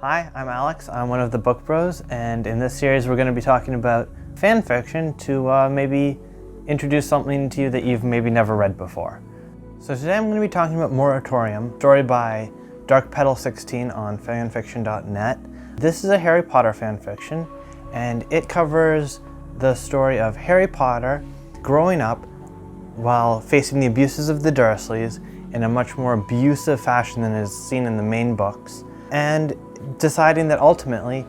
Hi, I'm Alex. I'm one of the Book Bros, and in this series we're going to be talking about fan fiction to maybe introduce something to you that you've maybe never read before. So today I'm going to be talking about Moratorium, story by darkpetal16 on fanfiction.net. This is a Harry Potter fan fiction, and it covers the story of Harry Potter growing up while facing the abuses of the Dursleys in a much more abusive fashion than is seen in the main books, and deciding that ultimately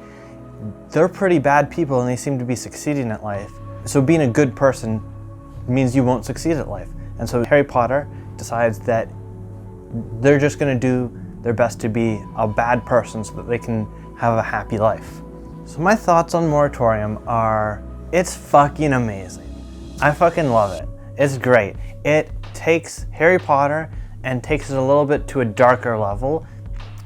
they're pretty bad people and they seem to be succeeding at life. So being a good person means you won't succeed at life. And so Harry Potter decides that they're just going to do their best to be a bad person so that they can have a happy life. So my thoughts on Moratorium are, it's fucking amazing. I fucking love it. It's great. It takes Harry Potter and takes it a little bit to a darker level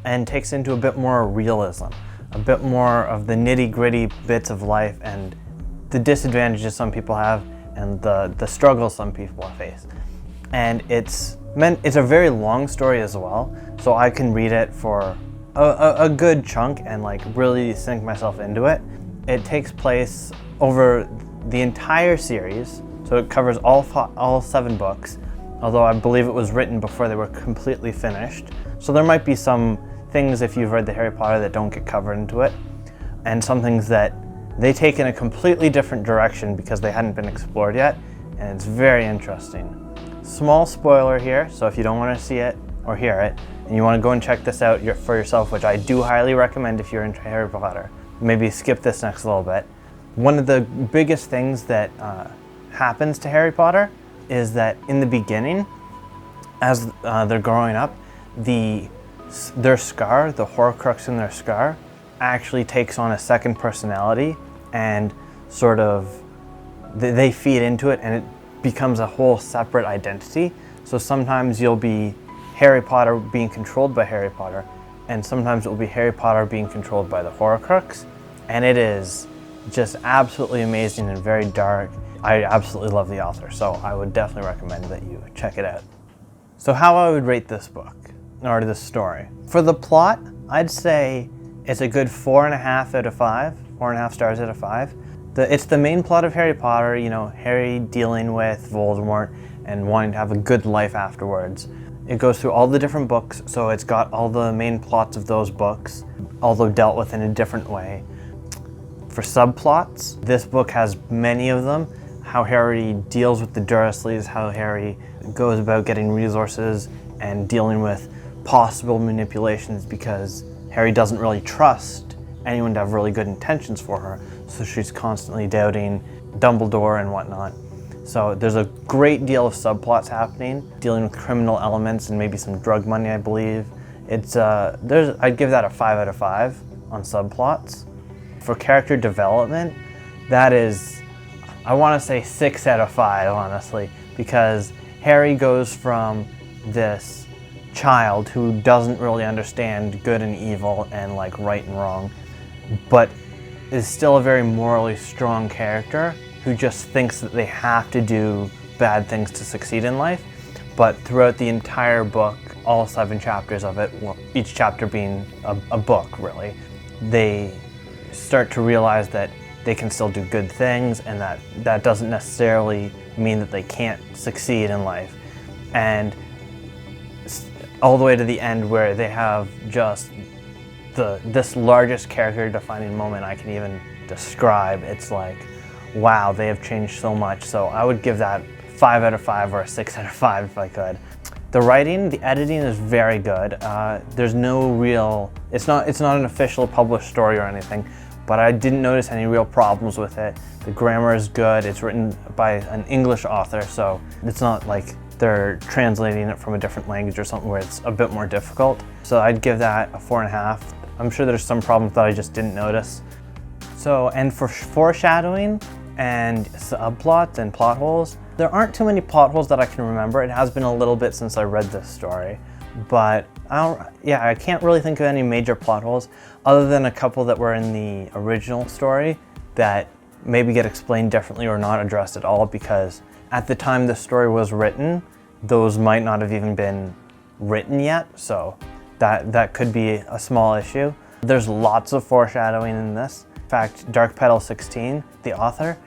and takes into a bit more realism, a bit more of the nitty-gritty bits of life and the disadvantages some people have and the struggles some people face. And it's a very long story as well, so I can read it for a good chunk and like really sink myself into it. It takes place over the entire series, so it covers all 7 books, although I believe it was written before they were completely finished. So there might be some things, if you've read the Harry Potter, that don't get covered into it, and some things that they take in a completely different direction because they hadn't been explored yet, and it's very interesting. Small spoiler here, so if you don't want to see it or hear it, and you want to go and check this out for yourself, which I do highly recommend if you're into Harry Potter, maybe skip this next little bit. One of the biggest things that happens to Harry Potter is that in the beginning, as they're growing up, their scar, the Horcrux in their scar, actually takes on a second personality and sort of they feed into it and it becomes a whole separate identity. So sometimes you'll be Harry Potter being controlled by Harry Potter, and sometimes it will be Harry Potter being controlled by the Horcrux, and it is just absolutely amazing and very dark. I absolutely love the author, so I would definitely recommend that you check it out. So how I would rate this book, or this story. For the plot, I'd say it's a good 4.5 out of 5, 4.5 stars out of 5. It's the main plot of Harry Potter, you know, Harry dealing with Voldemort and wanting to have a good life afterwards. It goes through all the different books, so it's got all the main plots of those books, although dealt with in a different way. For subplots, this book has many of them. How Harry deals with the Dursleys, how Harry goes about getting resources and dealing with possible manipulations because Harry doesn't really trust anyone to have really good intentions for her, so she's constantly doubting Dumbledore and whatnot. So there's a great deal of subplots happening, dealing with criminal elements and maybe some drug money, I believe. I'd give that a 5 out of 5 on subplots. For character development, that is, I want to say 6 out of 5, honestly, because Harry goes from this child who doesn't really understand good and evil and like right and wrong, but is still a very morally strong character who just thinks that they have to do bad things to succeed in life. But throughout the entire book, all 7 chapters of it, well, each chapter being a book really, they start to realize that they can still do good things and that doesn't necessarily mean that they can't succeed in life. And all the way to the end where they have just this largest character defining moment I can even describe. It's like, wow, they have changed so much. So I would give that 5 out of 5 or a 6 out of 5 if I could. The writing, the editing is very good. There's no real, it's not an official published story or anything, but I didn't notice any real problems with it. The grammar is good. It's written by an English author, so it's not like they're translating it from a different language or something where it's a bit more difficult. So I'd give that a 4.5. I'm sure there's some problems that I just didn't notice. So, and for foreshadowing and subplots and plot holes, there aren't too many plot holes that I can remember. It has been a little bit since I read this story, but I can't really think of any major plot holes other than a couple that were in the original story that maybe get explained differently or not addressed at all, because at the time the story was written, those might not have even been written yet, so that could be a small issue. There's lots of foreshadowing in this. In fact, Dark Petal 16, the author,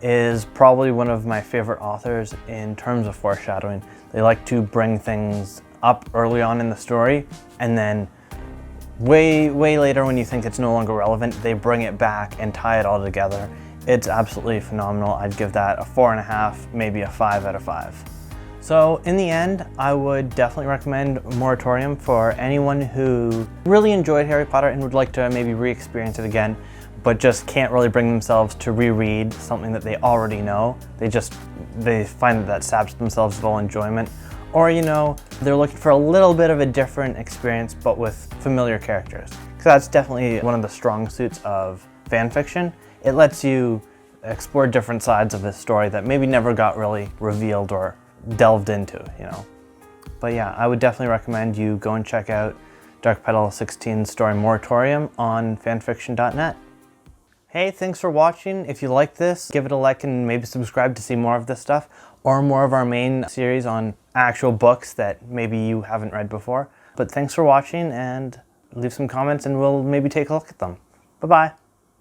is probably one of my favorite authors in terms of foreshadowing. They like to bring things up early on in the story, and then way later when you think it's no longer relevant, they bring it back and tie it all together. It's absolutely phenomenal. I'd give that a 4.5, maybe a 5 out of 5. So in the end, I would definitely recommend Moratorium for anyone who really enjoyed Harry Potter and would like to maybe re-experience it again, but just can't really bring themselves to reread something that they already know. They find that saps themselves of all enjoyment. Or, you know, they're looking for a little bit of a different experience, but with familiar characters. Because that's definitely one of the strong suits of fan fiction. It lets you explore different sides of this story that maybe never got really revealed or delved into, you know. But yeah, I would definitely recommend you go and check out Dark Petal 16's story Moratorium on fanfiction.net. Hey, thanks for watching. If you like this, give it a like and maybe subscribe to see more of this stuff or more of our main series on actual books that maybe you haven't read before. But thanks for watching, and leave some comments and we'll maybe take a look at them. Bye-bye.